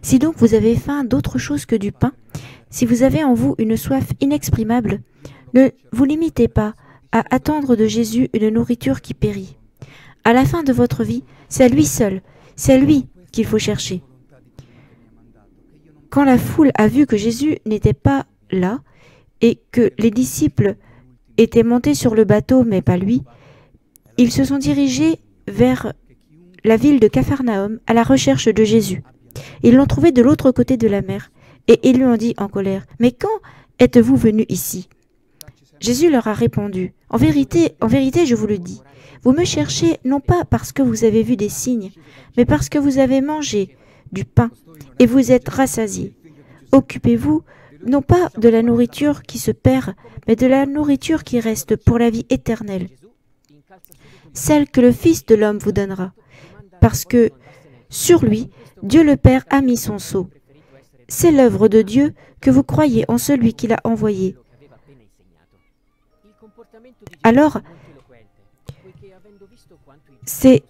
Si donc vous avez faim d'autre chose que du pain, si vous avez en vous une soif inexprimable, ne vous limitez pas à attendre de Jésus une nourriture qui périt. À la fin de votre vie, c'est lui seul, c'est lui qu'il faut chercher. Quand la foule a vu que Jésus n'était pas là et que les disciples étaient montés sur le bateau mais pas lui, ils se sont dirigés vers la ville de Capharnaüm à la recherche de Jésus. Ils l'ont trouvé de l'autre côté de la mer et ils lui ont dit en colère « Mais quand êtes-vous venu ici ?» Jésus leur a répondu « En vérité, je vous le dis, vous me cherchez non pas parce que vous avez vu des signes, mais parce que vous avez mangé du pain et vous êtes rassasiés. Occupez-vous non pas de la nourriture qui se perd, mais de la nourriture qui reste pour la vie éternelle, celle que le Fils de l'homme vous donnera, parce que sur lui, Dieu le Père a mis son sceau. C'est l'œuvre de Dieu que vous croyez en celui qui l'a envoyé. Alors, c'est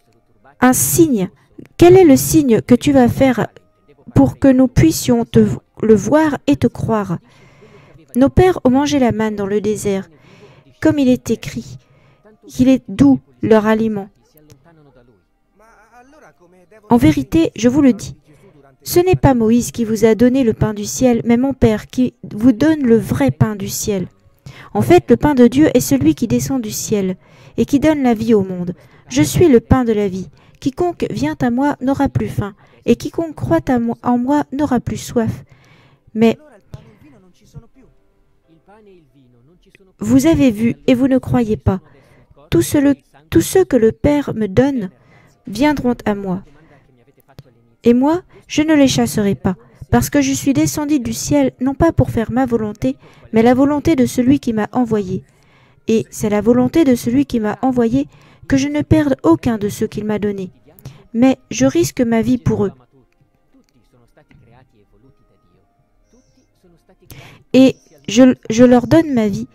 un signe. Quel est le signe que tu vas faire pour que nous puissions le voir et te croire? Nos pères ont mangé la manne dans le désert, comme il est écrit. Il est doux leur aliment. En vérité, je vous le dis, ce n'est pas Moïse qui vous a donné le pain du ciel, mais mon Père qui vous donne le vrai pain du ciel. En fait, le pain de Dieu est celui qui descend du ciel et qui donne la vie au monde. Je suis le pain de la vie. Quiconque vient à moi n'aura plus faim, et quiconque croit en moi n'aura plus soif. Mais vous avez vu et vous ne croyez pas. Tous ceux que le Père me donne viendront à moi. Et moi, je ne les chasserai pas, parce que je suis descendu du ciel, non pas pour faire ma volonté, mais la volonté de celui qui m'a envoyé. Et c'est la volonté de celui qui m'a envoyé que je ne perde aucun de ceux qu'il m'a donnés. Mais je risque ma vie pour eux. Et je leur donne ma vie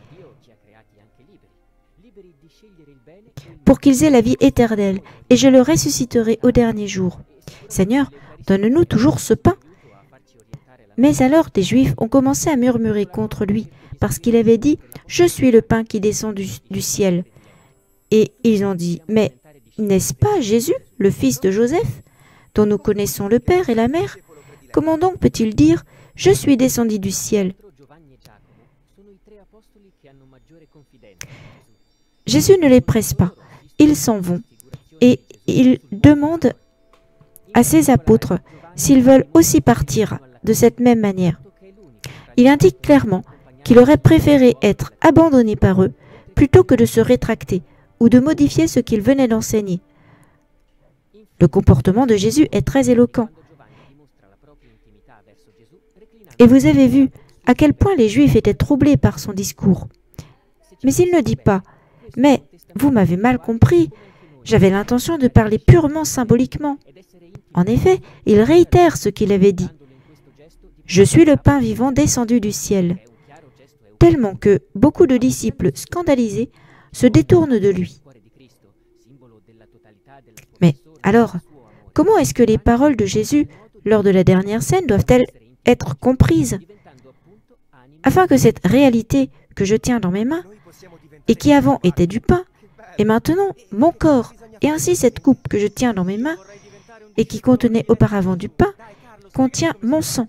pour qu'ils aient la vie éternelle, et je le ressusciterai au dernier jour. Seigneur, donne-nous toujours ce pain. Mais alors des Juifs ont commencé à murmurer contre lui, parce qu'il avait dit « Je suis le pain qui descend du ciel ». Et ils ont dit « Mais n'est-ce pas Jésus, le fils de Joseph, dont nous connaissons le père et la mère? Comment donc peut-il dire « Je suis descendu du ciel » ? Jésus ne les presse pas. Ils s'en vont et ils demandent à ses apôtres s'ils veulent aussi partir de cette même manière. Il indique clairement qu'il aurait préféré être abandonné par eux plutôt que de se rétracter ou de modifier ce qu'il venait d'enseigner. Le comportement de Jésus est très éloquent. Et vous avez vu à quel point les Juifs étaient troublés par son discours. Mais il ne dit pas « Mais vous m'avez mal compris, j'avais l'intention de parler purement symboliquement. » En effet, il réitère ce qu'il avait dit. « Je suis le pain vivant descendu du ciel. » Tellement que beaucoup de disciples scandalisés se détournent de lui. Mais alors, comment est-ce que les paroles de Jésus lors de la dernière scène doivent-elles être comprises afin que cette réalité que je tiens dans mes mains et qui avant était du pain est maintenant mon corps, et ainsi cette coupe que je tiens dans mes mains et qui contenait auparavant du pain contient mon sang.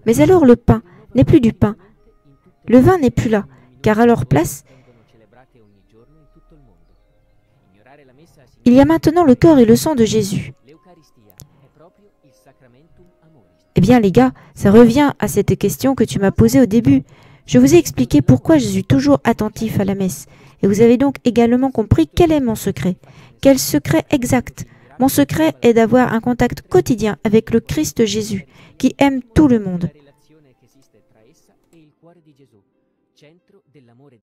Mais alors le pain n'est plus du pain, le vin n'est plus là, car à leur place, il y a maintenant le corps et le sang de Jésus. Eh bien les gars, ça revient à cette question que tu m'as posée au début. Je vous ai expliqué pourquoi je suis toujours attentif à la messe. Et vous avez donc également compris quel est mon secret. Quel secret exact? Mon secret est d'avoir un contact quotidien avec le Christ Jésus, qui aime tout le monde.